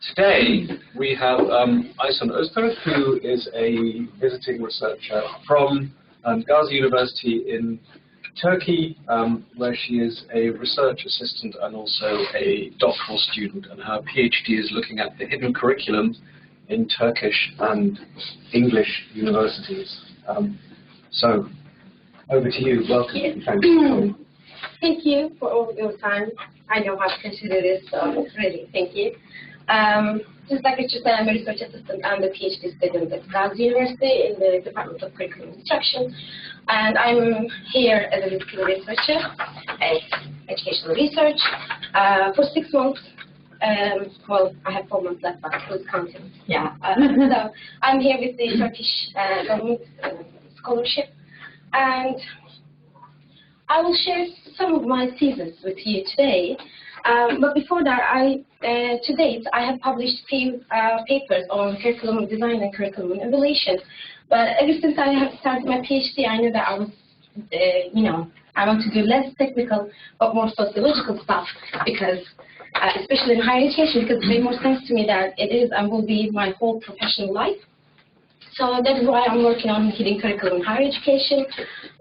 Today we have Aysun Öztürk, who is a visiting researcher from Gazi University in Turkey, where she is a research assistant and also a doctoral student, and her PhD is looking at the hidden curriculum in Turkish and English universities. So, over to you. Welcome. Yes. Thanks for coming. Thank you for all of your time. I know how to consider this, so really, thank you. Just like Richard said, I'm a research assistant and a PhD student at Gazi University in the Department of Curriculum Instruction. And I'm here as a visiting researcher at educational research for 6 months. Well, I have 4 months left, but who's counting? Yeah. So I'm here with the Turkish government scholarship, and I will share some of my thesis with you today. But before that, to date, I have published few papers on curriculum design and curriculum evaluation. But ever since I have started my PhD, I knew that I was, I want to do less technical but more sociological stuff, because, especially in higher education, because it made more sense to me that it is and will be my whole professional life. So that is why I'm working on hidden curriculum in higher education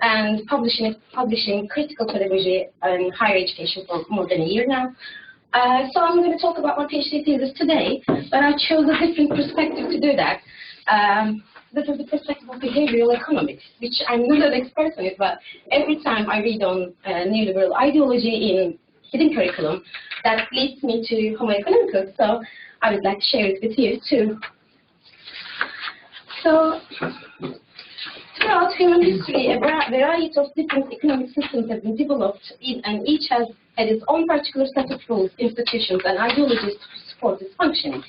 and publishing critical pedagogy in higher education for more than a year now. So I'm going to talk about my PhD thesis today, but I chose a different perspective to do that. This is the perspective of behavioral economics, which I'm not an expert on it, but every time I read on neoliberal ideology in hidden curriculum, that leads me to Homo economicus, so I would like to share it with you too. So, throughout human history, a variety of different economic systems have been developed, and each has had its own particular set of rules, institutions, and ideologies to support its functioning.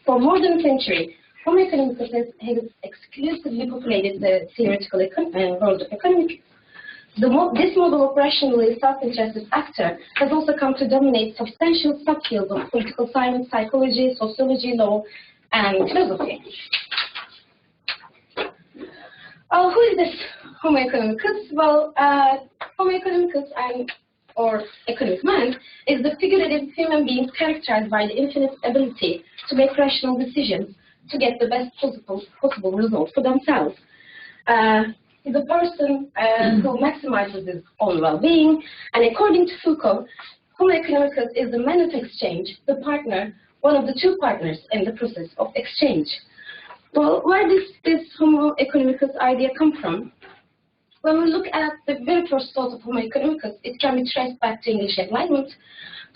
For more than a century, Homo economicus has exclusively populated the theoretical world of economics. This model of rationally self-interested actor has also come to dominate substantial subfields of political science, psychology, sociology, law, and philosophy. Who is this Homo economicus? Well, Homo economicus, or economic man, is the figurative human being characterized by the infinite ability to make rational decisions to get the best possible result for themselves. He's a person who maximizes his own well-being, and according to Foucault, Homo economicus is the man of exchange, the partner, one of the two partners in the process of exchange. Well, where does this Homo economicus idea come from? When we look at the very first thought of Homo economicus, it can be traced back to English Enlightenment.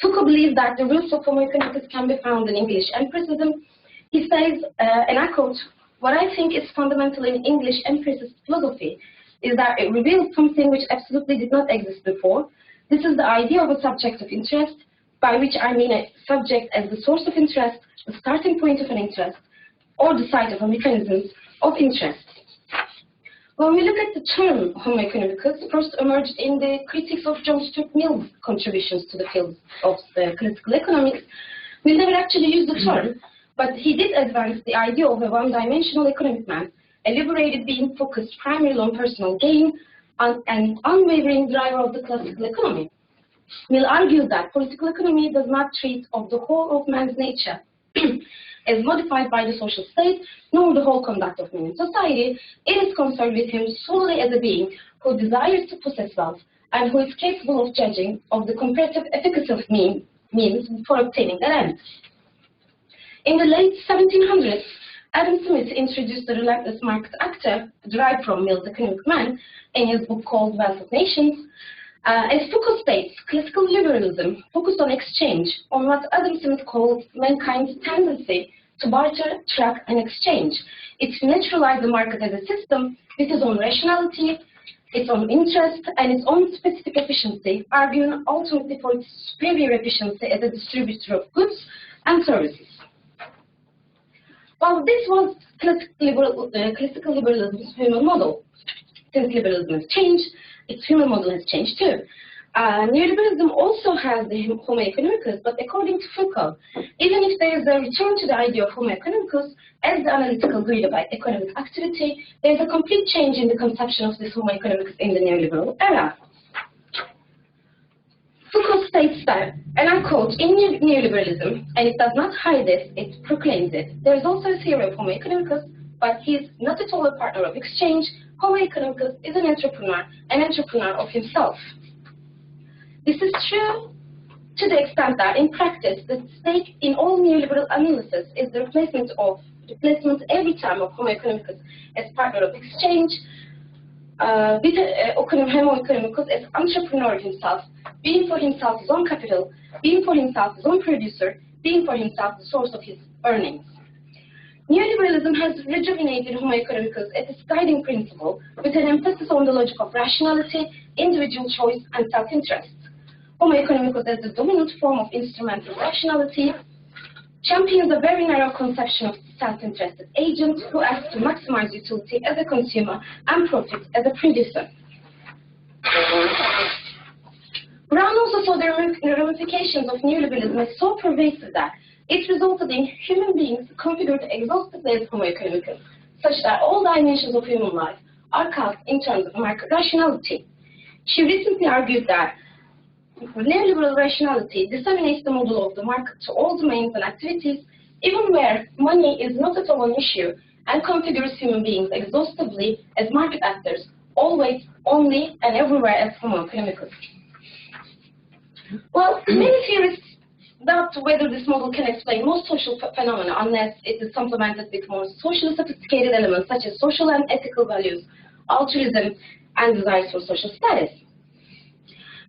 Foucault believes that the roots of Homo economicus can be found in English empiricism. He says, and I quote, "What I think is fundamental in English empiricist philosophy is that it reveals something which absolutely did not exist before. This is the idea of a subject of interest, by which I mean a subject as the source of interest, the starting point of an interest, or the site of a mechanism of interest." When we look at the term Homo economicus, first emerged in the critiques of John Stuart Mill's contributions to the field of political economics. We never actually used the term, but he did advance the idea of a one-dimensional economic man, a liberated being focused primarily on personal gain, and unwavering driver of the classical economy. Mill argued that political economy does not treat of the whole of man's nature as modified by the social state, nor the whole conduct of man in society. It is concerned with him solely as a being who desires to possess wealth and who is capable of judging of the comparative efficacy of means for obtaining that end. In the late 1700s, Adam Smith introduced the relentless market actor, derived from Mill's economic man, in his book called Wealth of Nations. As Foucault states, classical liberalism focused on exchange, on what Adam Smith calls mankind's tendency to barter, track, and exchange. It naturalized the market as a system with its own rationality, its own interest, and its own specific efficiency, arguing ultimately for its superior efficiency as a distributor of goods and services. Well, this was classical liberalism's human model. Since liberalism has changed, its human model has changed too. Neoliberalism also has the Homo economicus, but according to Foucault, even if there is a return to the idea of Homo economicus as the analytical grid of economic activity, there is a complete change in the conception of this Homo economicus in the neoliberal era. Foucault states that, and I quote, in neoliberalism, and it does not hide this, it proclaims it, there is also a theory of Homo economicus, but he is not at all a partner of exchange. Homo economicus is an entrepreneur of himself. This is true to the extent that, in practice, the stake in all neoliberal analysis is the replacement every time of Homo economicus as partner of exchange, with Homo economicus as entrepreneur of himself, being for himself his own capital, being for himself his own producer, being for himself the source of his earnings. Neoliberalism has rejuvenated Homo economicus as its guiding principle, with an emphasis on the logic of rationality, individual choice, and self-interest. Homo economicus as the dominant form of instrumental rationality champions a very narrow conception of self-interested agent who acts to maximize utility as a consumer and profit as a producer. Brown also saw the ramifications of neoliberalism as so pervasive that it resulted in human beings configured exhaustively as Homo economicus, such that all dimensions of human life are cast in terms of market rationality. She recently argued that neoliberal rationality disseminates the model of the market to all domains and activities, even where money is not at all an issue, and configures human beings exhaustively as market actors, always, only, and everywhere as Homo economicus. Well, many theorists doubt whether this model can explain most social phenomena unless it is supplemented with more socially sophisticated elements such as social and ethical values, altruism, and desires for social status.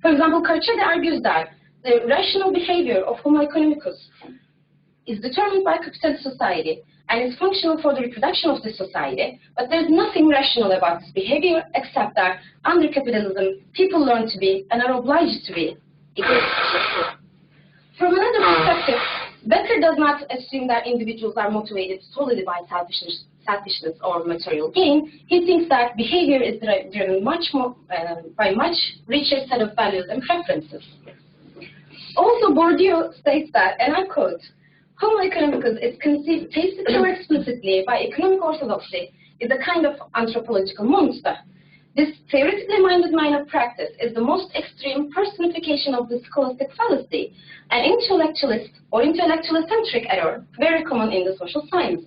For example, Curricula argues that the rational behavior of Homo economicus is determined by capitalist society and is functional for the reproduction of this society, but there's nothing rational about this behavior except that under capitalism, people learn to be and are obliged to be egoistic. From another perspective, Becker does not assume that individuals are motivated solely by selfishness or material gain. He thinks that behavior is driven much more by much richer set of values and preferences. Also, Bourdieu states that, and I quote, Homo economicus is conceived tacitly or explicitly by economic orthodoxy is a kind of anthropological monster. This theoretically minded line of practice is the most extreme personification of the scholastic fallacy, an intellectualist or intellectual-centric error very common in the social sciences.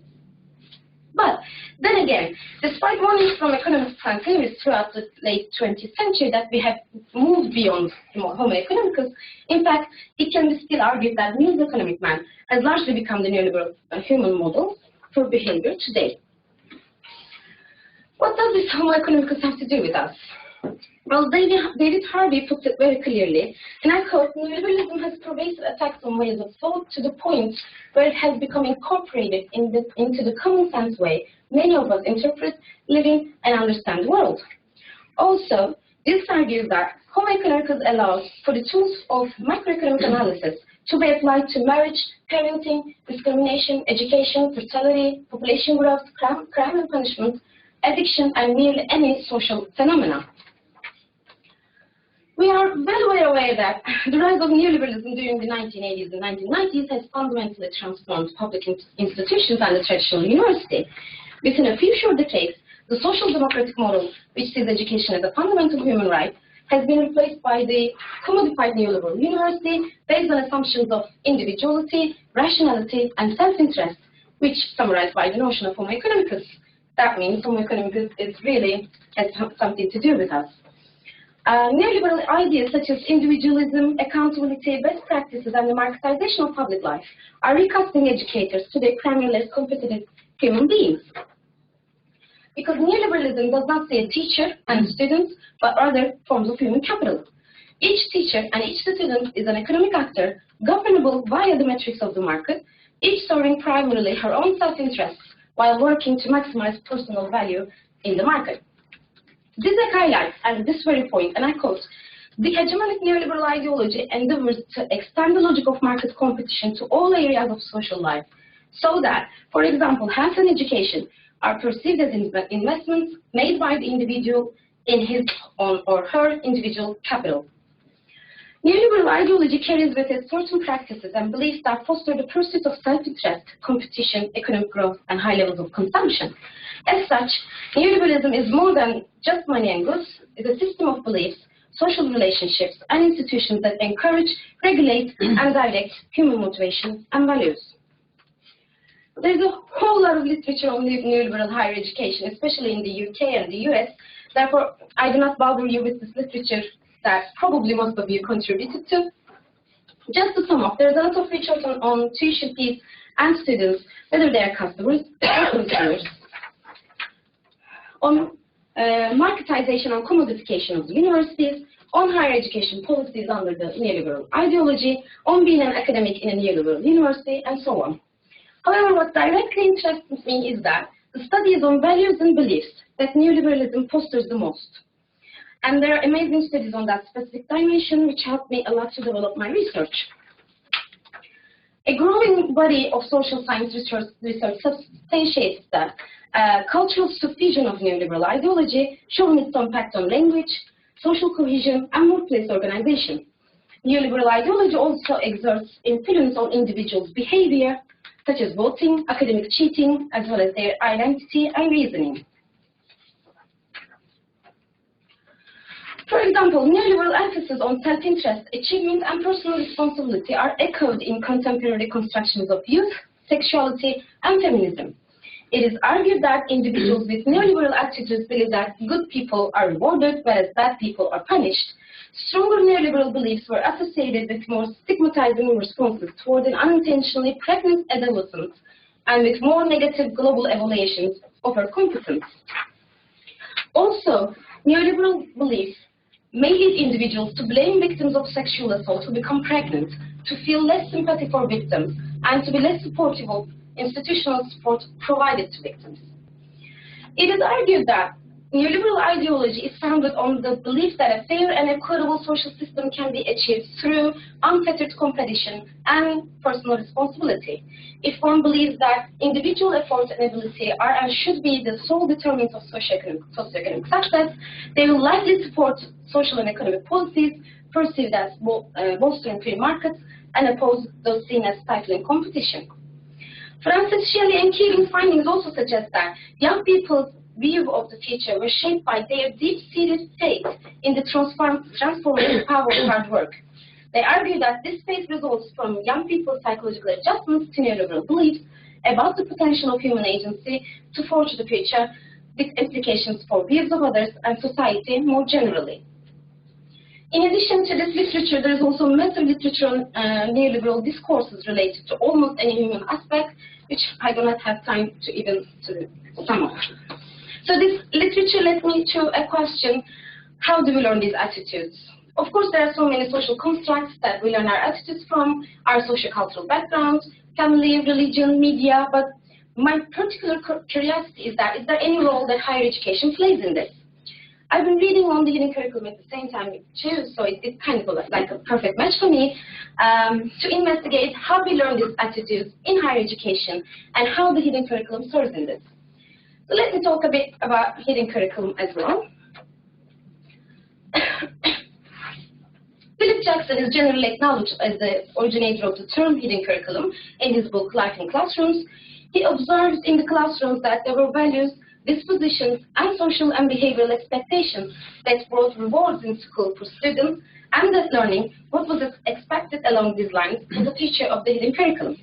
But then again, despite warnings from economists and theorists throughout the late 20th century that we have moved beyond Homo economicus, in fact, it can be still argued that Mill's economic man has largely become the neoliberal human model for behavior today. What does this Homo economicus have to do with us? Well, David Harvey puts it very clearly, and I quote, neoliberalism has pervasive effects on ways of thought to the point where it has become incorporated into the common sense way many of us interpret, live in, and understand the world. Also, this argues that Homo economicus allows for the tools of macroeconomic analysis to be applied to marriage, parenting, discrimination, education, fertility, population growth, crime and punishment, addiction, and nearly any social phenomena. We are very well aware that the rise of neoliberalism during the 1980s and 1990s has fundamentally transformed public institutions and the traditional university. Within a few short decades, the social democratic model, which sees education as a fundamental human right, has been replaced by the commodified neoliberal university based on assumptions of individuality, rationality, and self-interest, which summarized by the notion of Homo economicus. That means Homo economicus is really has something to do with us. Neoliberal ideas such as individualism, accountability, best practices, and the marketization of public life are recasting educators to their primarily as competitive human beings. Because neoliberalism does not see a teacher and students, but other forms of human capital. Each teacher and each student is an economic actor, governable via the metrics of the market, each serving primarily her own self-interests while working to maximize personal value in the market. This highlights, at this very point, and I quote, the hegemonic neoliberal ideology endeavors to extend the logic of market competition to all areas of social life, so that, for example, health and education are perceived as investments made by the individual in his own or her individual capital. Neoliberal ideology carries with it certain practices and beliefs that foster the pursuit of self-interest, competition, economic growth, and high levels of consumption. As such, neoliberalism is more than just money and goods. It's a system of beliefs social relationships, and institutions that encourage, regulate, and direct human motivations and values. There's a whole lot of literature on neoliberal higher education, especially in the UK and the US. Therefore, I do not bother you with this literature that probably most of you contributed to. Just to sum up, there's a lot of research on tuition fees and students, whether they are customers or consumers, on marketization and commodification of the universities, on higher education policies under the neoliberal ideology, on being an academic in a neoliberal university, and so on. However, what directly interests me is that the studies on values and beliefs that neoliberalism fosters the most. And there are amazing studies on that specific dimension, which helped me a lot to develop my research. A growing body of social science research substantiates that cultural subfusion of neoliberal ideology, showing its impact on language, social cohesion, and workplace organization. Neoliberal ideology also exerts influence on individuals' behavior, such as voting, academic cheating, as well as their identity and reasoning. For example, neoliberal emphasis on self-interest, achievement, and personal responsibility are echoed in contemporary constructions of youth, sexuality, and feminism. It is argued that individuals with neoliberal attitudes believe that good people are rewarded, whereas bad people are punished. Stronger neoliberal beliefs were associated with more stigmatizing responses toward an unintentionally pregnant adolescent and with more negative global evaluations of her competence. Also, neoliberal beliefs may lead individuals to blame victims of sexual assault who become pregnant, to feel less sympathy for victims, and to be less supportive of institutional support provided to victims. It is argued that neoliberal ideology is founded on the belief that a fair and equitable social system can be achieved through unfettered competition and personal responsibility. If one believes that individual effort and ability are and should be the sole determinants of socioeconomic success, they will likely support social and economic policies perceived as bolstering free markets and oppose those seen as stifling competition. Francis Shelley and Keeling's findings also suggest that young people's view of the future was shaped by their deep-seated faith in the transformative power of hard work. They argue that this faith results from young people's psychological adjustments to neoliberal beliefs about the potential of human agency to forge the future, with implications for views of others and society more generally. In addition to this literature, there is also meta-literature on neoliberal discourses related to almost any human aspect, which I do not have time to even sum up. So this literature led me to a question: how do we learn these attitudes? Of course, there are so many social constructs that we learn our attitudes from, our sociocultural background, family, religion, media, but my particular curiosity is there any role that higher education plays in this? I've been reading on the hidden curriculum at the same time too, so it's kind of like a perfect match for me to investigate how we learn these attitudes in higher education and how the hidden curriculum serves in this. So let me talk a bit about hidden curriculum as well. Philip Jackson is generally acknowledged as the originator of the term hidden curriculum in his book Life in Classrooms. He observed in the classrooms that there were values, dispositions, and social and behavioral expectations that brought rewards in school for students, and that learning what was expected along these lines was a feature of the hidden curriculum.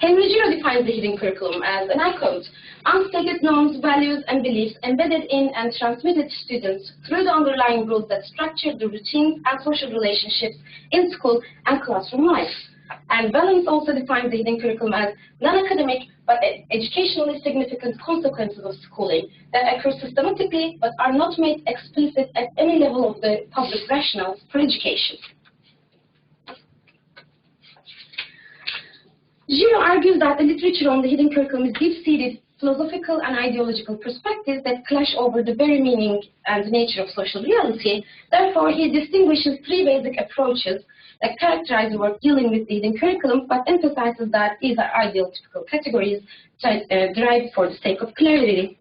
Henry Giro defines the hidden curriculum as, and I quote, unstated norms, values, and beliefs embedded in and transmitted to students through the underlying rules that structure the routines and social relationships in school and classroom life. And Valens also defines the hidden curriculum as non-academic but educationally significant consequences of schooling that occur systematically but are not made explicit at any level of the public rationale for education. Giro argues that the literature on the hidden curriculum is deep-seated philosophical and ideological perspectives that clash over the very meaning and nature of social reality. Therefore, he distinguishes three basic approaches that characterize the work dealing with the hidden curriculum, but emphasizes that these are ideal typical categories derived for the sake of clarity.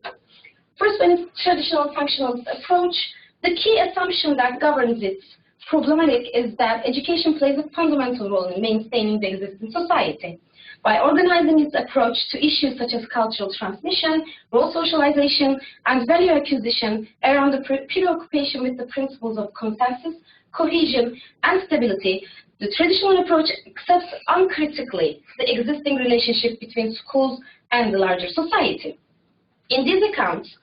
First one is traditional functionalist approach. The key assumption that governs its problematic is that education plays a fundamental role in maintaining the existing society. by organizing its approach to issues such as cultural transmission, role socialization, and value acquisition around the preoccupation with the principles of consensus, cohesion, and stability. The traditional approach accepts uncritically the existing relationship between schools and the larger society. In these accounts,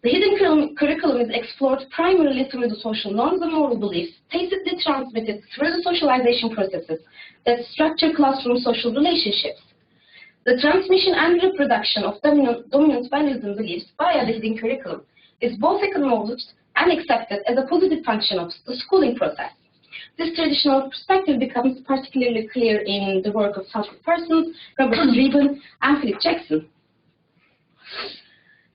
the hidden curriculum is explored primarily through the social norms and moral beliefs tacitly transmitted through the socialization processes that structure classroom social relationships. The transmission and reproduction of dominant values and beliefs via the hidden curriculum is both acknowledged and accepted as a positive function of the schooling process. This traditional perspective becomes particularly clear in the work of Southwood Parsons, Robert Reben, and Philip Jackson.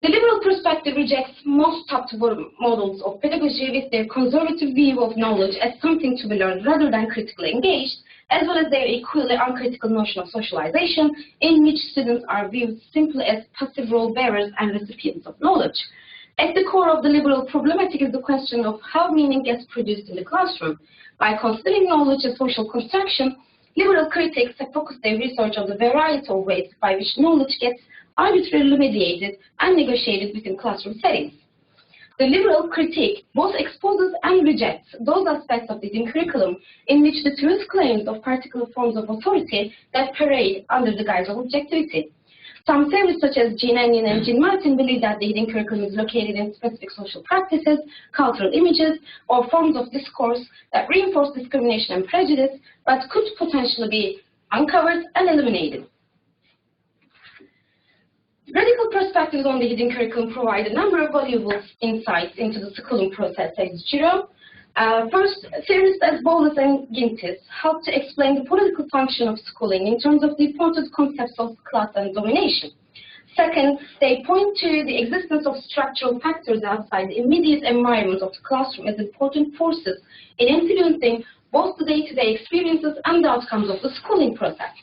The liberal perspective rejects most top-to-bottom models of pedagogy with their conservative view of knowledge as something to be learned rather than critically engaged, as well as their equally uncritical notion of socialization, in which students are viewed simply as passive role bearers and recipients of knowledge. At the core of the liberal problematic is the question of how meaning gets produced in the classroom. By considering knowledge as social construction, liberal critics have focused their research on the variety of ways by which knowledge gets arbitrarily mediated and negotiated within classroom settings. The liberal critique both exposes and rejects those aspects of the hidden curriculum in which the truth claims of particular forms of authority that parade under the guise of objectivity. Some theorists such as Jean Anion and Jean Martin believe that the hidden curriculum is located in specific social practices, cultural images, or forms of discourse that reinforce discrimination and prejudice, but could potentially be uncovered and eliminated. Radical perspectives on the hidden curriculum provide a number of valuable insights into the schooling process, says Giro. First, theorists as Bolus and Gintis help to explain the political function of schooling in terms of the important concepts of class and domination. Second, they point to the existence of structural factors outside the immediate environment of the classroom as important forces in influencing both the day-to-day experiences and the outcomes of the schooling process.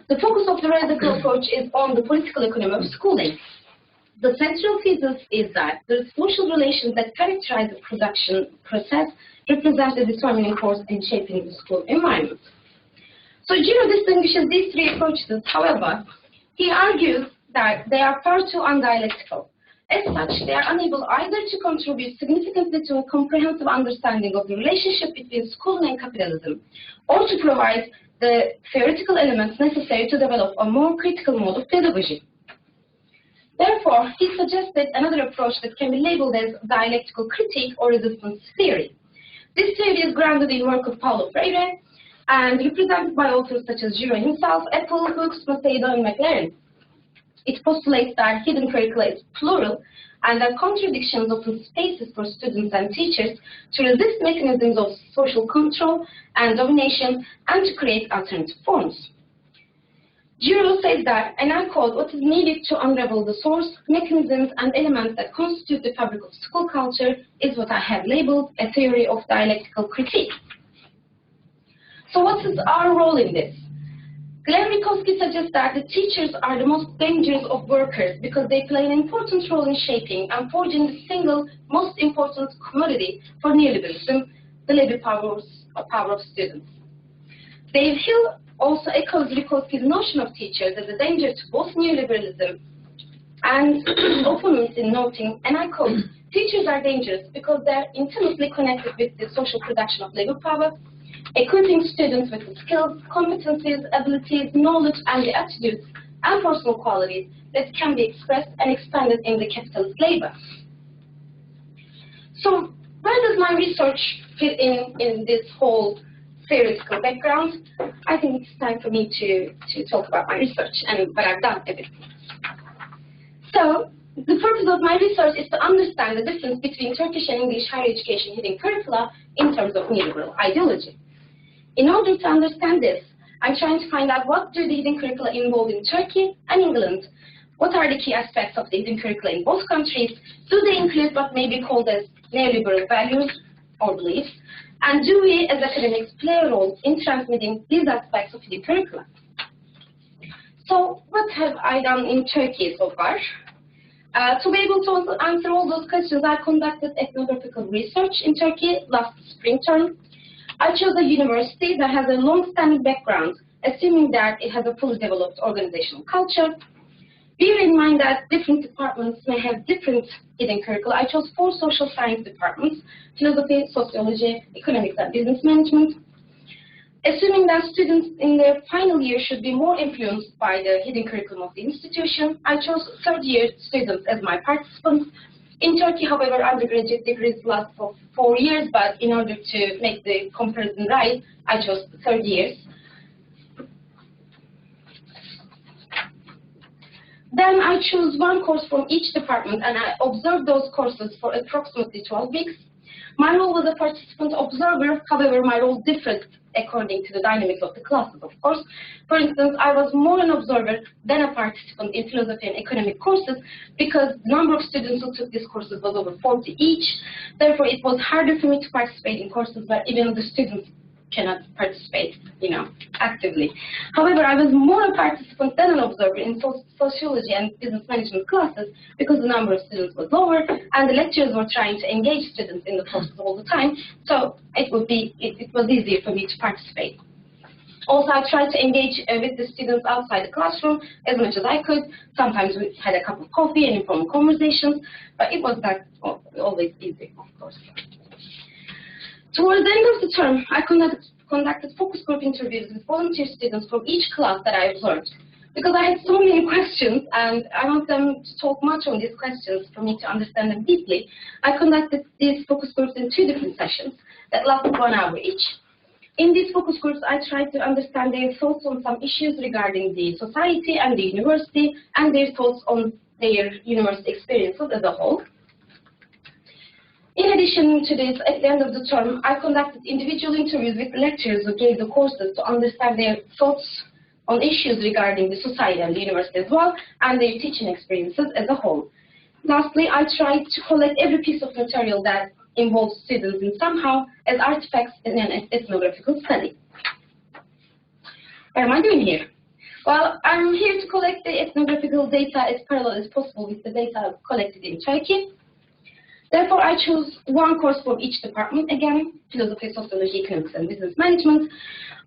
The focus of the radical approach is on the political economy of schooling. The central thesis is that the social relations that characterize the production process represent the determining force in shaping the school environment. So Giro distinguishes these three approaches. However, he argues that they are far too undialectical. As such, they are unable either to contribute significantly to a comprehensive understanding of the relationship between schooling and capitalism, or to provide the theoretical elements necessary to develop a more critical mode of pedagogy. Therefore, he suggested another approach that can be labeled as dialectical critique or resistance theory. This theory is grounded in work of Paulo Freire and represented by authors such as Giro himself, Apple, Hooks, Macedo, and McLaren. It postulates that hidden curricula is plural and that contradictions open spaces for students and teachers to resist mechanisms of social control and domination and to create alternative forms. Giro says that, and I quote, "What is needed to unravel the source, mechanisms, and elements that constitute the fabric of school culture is what I have labeled a theory of dialectical critique." So what is our role in this? Glenn Rikowski suggests that the teachers are the most dangerous of workers because they play an important role in shaping and forging the single most important commodity for neoliberalism, the labor power of students. Dave Hill also echoes Rikowski's notion of teachers as a danger to both neoliberalism and opponents in noting, and I quote, "Teachers are dangerous because they are intimately connected with the social production of labor power, equipping students with the skills, competencies, abilities, knowledge, and the attributes and personal qualities that can be expressed and expanded in the capitalist labor." So where does my research fit in this whole theoretical background? I think it's time for me to talk about my research and what I've done with it. So the purpose of my research is to understand the difference between Turkish and English higher education hidden curricula in terms of neoliberal ideology. In order to understand this, I'm trying to find out what do the hidden curricula involve in Turkey and England. What are the key aspects of the hidden curricula in both countries? Do they include what may be called as neoliberal values or beliefs? And do we as academics play a role in transmitting these aspects of hidden curricula? So what have I done in Turkey so far? To be able to answer all those questions, I conducted ethnographical research in Turkey last spring term. I chose a university that has a long-standing background assuming that it has a fully developed organizational culture. Bear in mind that different departments may have different hidden curricula. I chose 4 social science departments: philosophy, sociology, economics, and business management. Assuming that students in their final year should be more influenced by the hidden curriculum of the institution, I chose third-year students as my participants. In Turkey, however, undergraduate degrees last for 4 years, but in order to make the comparison right, I chose third years. Then I choose 1 course from each department, and I observed those courses for approximately 12 weeks. My role was a participant observer. However, my role differed according to the dynamics of the classes, of course. For instance, I was more an observer than a participant in philosophy and economic courses because the number of students who took these courses was over 40 each. Therefore, it was harder for me to participate in courses where even the students cannot participate, actively. However, I was more a participant than an observer in sociology and business management classes because the number of students was lower and the lecturers were trying to engage students in the courses all the time, so it was easier for me to participate. Also, I tried to engage with the students outside the classroom as much as I could. Sometimes we had a cup of coffee and informal conversations, but it was not always easy, of course. Towards the end of the term, I conducted focus group interviews with volunteer students from each class that I observed. Because I had so many questions, and I want them to talk much on these questions for me to understand them deeply, I conducted these focus groups in 2 different sessions that lasted 1 hour each. In these focus groups, I tried to understand their thoughts on some issues regarding the society and the university, and their thoughts on their university experiences as a whole. In addition to this, at the end of the term, I conducted individual interviews with lecturers who gave the courses to understand their thoughts on issues regarding the society and the university as well, and their teaching experiences as a whole. Lastly, I tried to collect every piece of material that involves students in somehow as artifacts in an ethnographical study. What am I doing here? Well, I'm here to collect the ethnographical data as parallel as possible with the data collected in Turkey. Therefore, I chose 1 course from each department, again, philosophy, sociology, economics, and business management.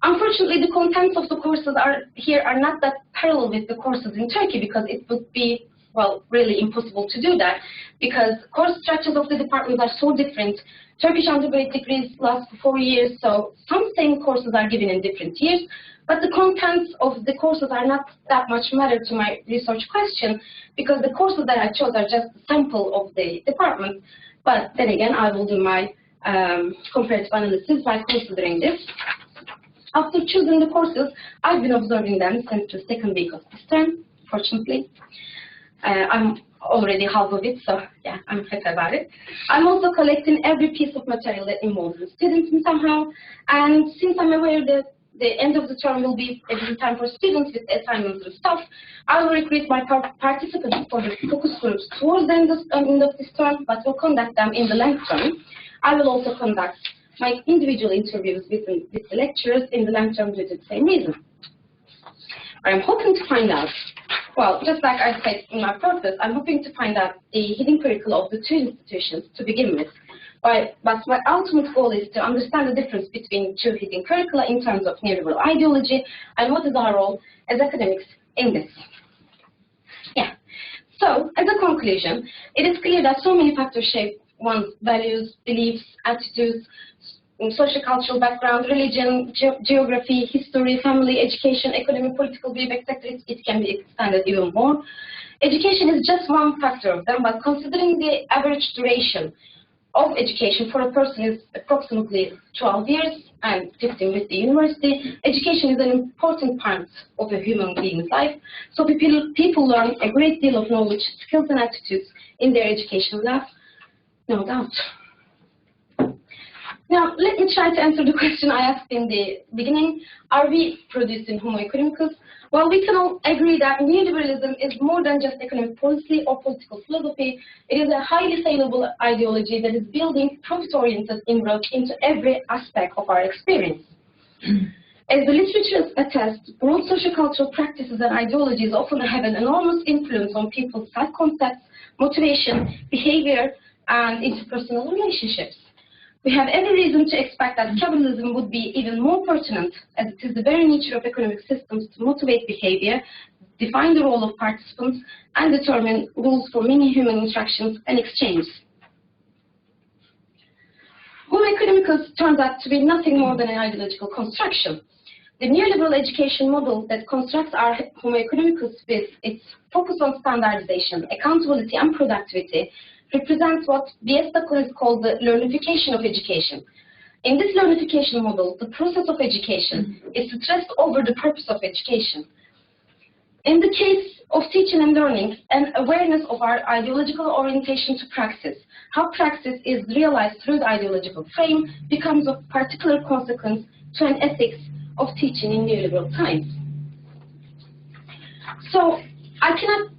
Unfortunately, the contents of the courses here are not that parallel with the courses in Turkey because it would be, well, really impossible to do that because course structures of the departments are so different. Turkish undergraduate degrees last for 4 years, so some same courses are given in different years, but the contents of the courses are not that much matter to my research question because the courses that I chose are just a sample of the department. But then again, I will do my comparative analysis by considering this. After choosing the courses, I've been observing them since the 2nd week of this term, fortunately. I'm already half of it, so yeah, I'm happy about it. I'm also collecting every piece of material that involves the students in somehow, and since I'm aware that the end of the term will be a busy time for students with assignments and stuff, I will recruit my participants for the focus groups towards the end of this term, but will conduct them in the long term. I will also conduct my individual interviews with the lecturers in the long term due to the same reason. I'm hoping to find out, well, just like I said in my process, I'm hoping to find out the hidden curricula of the 2 institutions to begin with. But my ultimate goal is to understand the difference between 2 hidden curricula in terms of neoliberal ideology and what is our role as academics in this. Yeah. So, as a conclusion, it is clear that so many factors shape one's values, beliefs, attitudes, social cultural background, religion, geography, history, family, education, economic, political view, etc. It can be expanded even more. Education is just one factor of them, but considering the average duration of education for a person is approximately 12 years and 15 with the university, education is an important part of a human being's life. So people learn a great deal of knowledge, skills, and attitudes in their educational life, no doubt. Now, let me try to answer the question I asked in the beginning. Are we producing Homo economicus? Well, we can all agree that neoliberalism is more than just economic policy or political philosophy. It is a highly saleable ideology that is building profit-oriented inroads into every aspect of our experience. As the literature attests, broad sociocultural practices and ideologies often have an enormous influence on people's self-concepts, motivation, behavior, and interpersonal relationships. We have every reason to expect that capitalism would be even more pertinent, as it is the very nature of economic systems to motivate behavior, define the role of participants, and determine rules for many human interactions and exchanges. Homo economicus turns out to be nothing more than an ideological construction. The neoliberal education model that constructs our Homo economicus with its focus on standardization, accountability, and productivity represents what B.S. Duckle has called the learnification of education. In this learnification model, the process of education is stressed over the purpose of education. In the case of teaching and learning, an awareness of our ideological orientation to praxis, how praxis is realized through the ideological frame, becomes of particular consequence to an ethics of teaching in neoliberal times. So, I cannot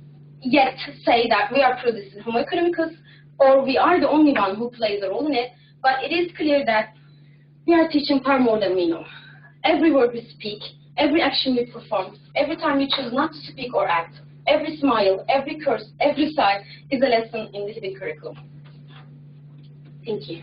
yet say that we are producing Homo economicus, or we are the only one who plays a role in it, but it is clear that we are teaching far more than we know. Every word we speak, every action we perform, every time we choose not to speak or act, every smile, every curse, every sigh is a lesson in the living curriculum. Thank you.